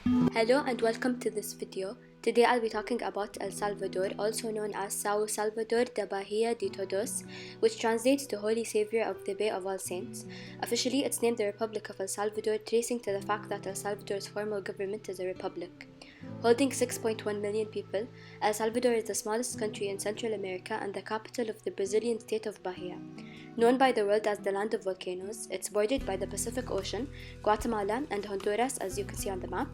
Hello and welcome to this video. Today I'll be talking about El Salvador, also known as São Salvador da Bahia de Todos, which translates to Holy Savior of the Bay of All Saints. Officially, it's named the Republic of El Salvador, tracing to the fact that El Salvador's formal government is a republic. Holding 6.1 million people, El Salvador is the smallest country in Central America and the capital of the Brazilian state of Bahia. Known by the world as the land of volcanoes, it's bordered by the Pacific Ocean, Guatemala, and Honduras, as you can see on the map.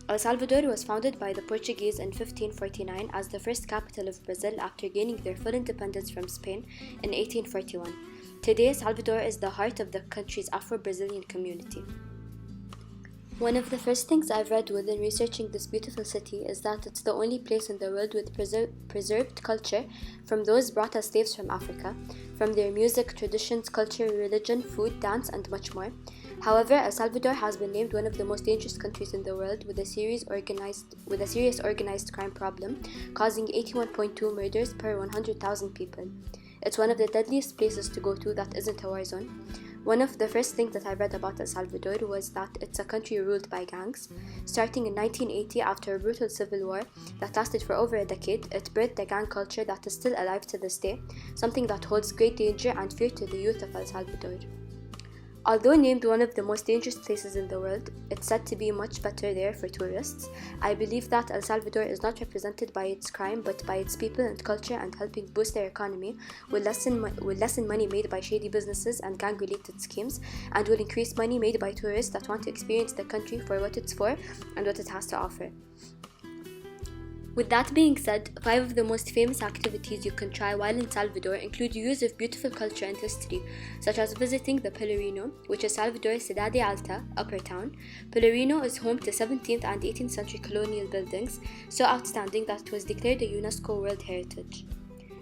El Salvador was founded by the Portuguese in 1549 as the first capital of Brazil after gaining their full independence from Spain in 1841. Today, Salvador is the heart of the country's Afro-Brazilian community. One of the first things I've read within researching this beautiful city is that it's the only place in the world with preserved culture from those brought as slaves from Africa, from their music, traditions, culture, religion, food, dance, and much more. However, El Salvador has been named one of the most dangerous countries in the world with a serious organized crime problem, causing 81.2 murders per 100,000 people. It's one of the deadliest places to go to that isn't a war zone. One of the first things that I read about El Salvador was that it's a country ruled by gangs. Starting in 1980, after a brutal civil war that lasted for over a decade, it birthed a gang culture that is still alive to this day, something that holds great danger and fear to the youth of El Salvador. Although named one of the most dangerous places in the world, it's said to be much better there for tourists. I believe that El Salvador is not represented by its crime but by its people and culture, and helping boost their economy will lessen money made by shady businesses and gang-related schemes, and will increase money made by tourists that want to experience the country for what it's for and what it has to offer. With that being said, 5 of the most famous activities you can try while in Salvador include use of beautiful culture and history, such as visiting the Pelourinho, which is Salvador's Cidade Alta, upper town. Pelourinho is home to 17th and 18th century colonial buildings, so outstanding that it was declared a UNESCO World Heritage.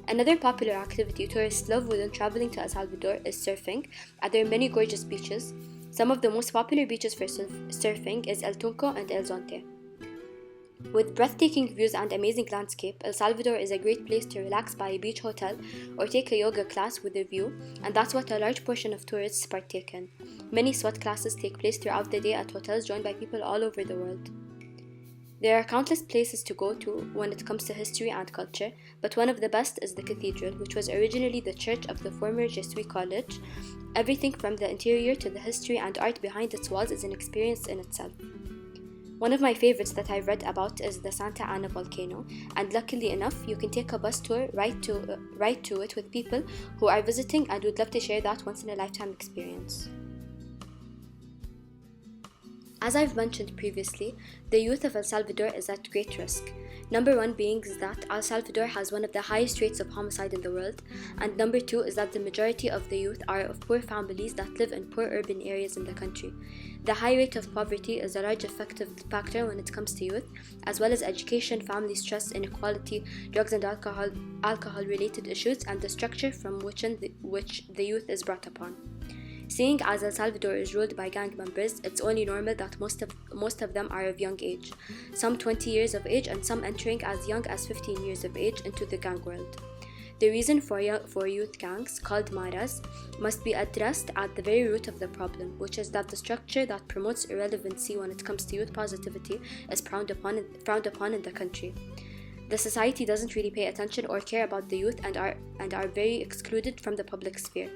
Another popular activity tourists love when traveling to El Salvador is surfing, and there are many gorgeous beaches. Some of the most popular beaches for surfing is El Tunco and El Zonte. With breathtaking views and amazing landscape, El Salvador is a great place to relax by a beach hotel or take a yoga class with a view, and that's what a large portion of tourists partake in. Many sweat classes take place throughout the day at hotels joined by people all over the world. There are countless places to go to when it comes to history and culture, but one of the best is the cathedral, which was originally the church of the former Jesuit college. Everything from the interior to the history and art behind its walls is an experience in itself. One of my favorites that I've read about is the Santa Ana volcano, and luckily enough, you can take a bus tour right to it with people who are visiting and would love to share that once-in-a-lifetime experience. As I've mentioned previously, the youth of El Salvador is at great risk. Number 1 being is that El Salvador has one of the highest rates of homicide in the world, and number 2 is that the majority of the youth are of poor families that live in poor urban areas in the country. The high rate of poverty is a large affective factor when it comes to youth, as well as education, family stress, inequality, drugs and alcohol-related issues, and the structure from which the youth is brought upon. Seeing as El Salvador is ruled by gang members, it's only normal that most of them are of young age, some 20 years of age and some entering as young as 15 years of age into the gang world. The reason for youth gangs, called maras, must be addressed at the very root of the problem, which is that the structure that promotes irrelevancy when it comes to youth positivity is frowned upon in the country. The society doesn't really pay attention or care about the youth and are very excluded from the public sphere.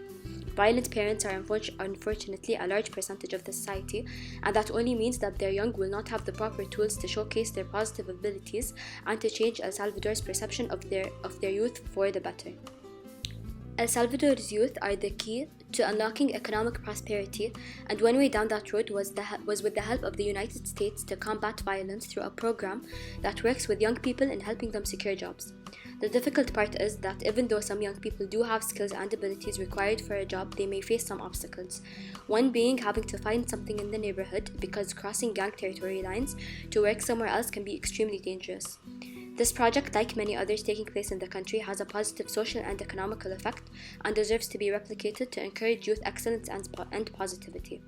Violent parents are unfortunately a large percentage of the society, and that only means that their young will not have the proper tools to showcase their positive abilities and to change El Salvador's perception of their youth for the better. El Salvador's youth are the key to unlocking economic prosperity, and one way down that road was with the help of the United States to combat violence through a program that works with young people in helping them secure jobs. The difficult part is that even though some young people do have skills and abilities required for a job, they may face some obstacles. One being having to find something in the neighborhood, because crossing gang territory lines to work somewhere else can be extremely dangerous. This project, like many others taking place in the country, has a positive social and economical effect and deserves to be replicated to encourage youth excellence and positivity.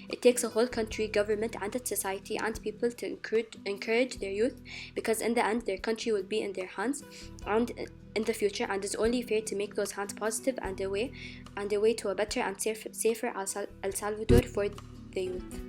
It takes a whole country, government, and its society and people to encourage their youth, because in the end, their country will be in their hands and in the future, and it's only fair to make those hands positive and a way to a better and safer El Salvador for the youth.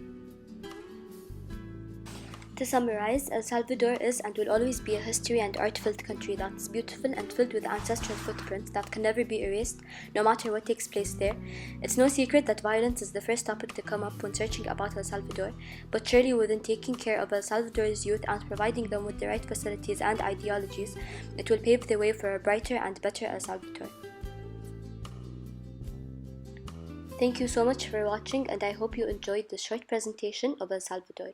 To summarize, El Salvador is and will always be a history and art-filled country that's beautiful and filled with ancestral footprints that can never be erased, no matter what takes place there. It's no secret that violence is the first topic to come up when searching about El Salvador, but surely within taking care of El Salvador's youth and providing them with the right facilities and ideologies, it will pave the way for a brighter and better El Salvador. Thank you so much for watching, and I hope you enjoyed this short presentation of El Salvador.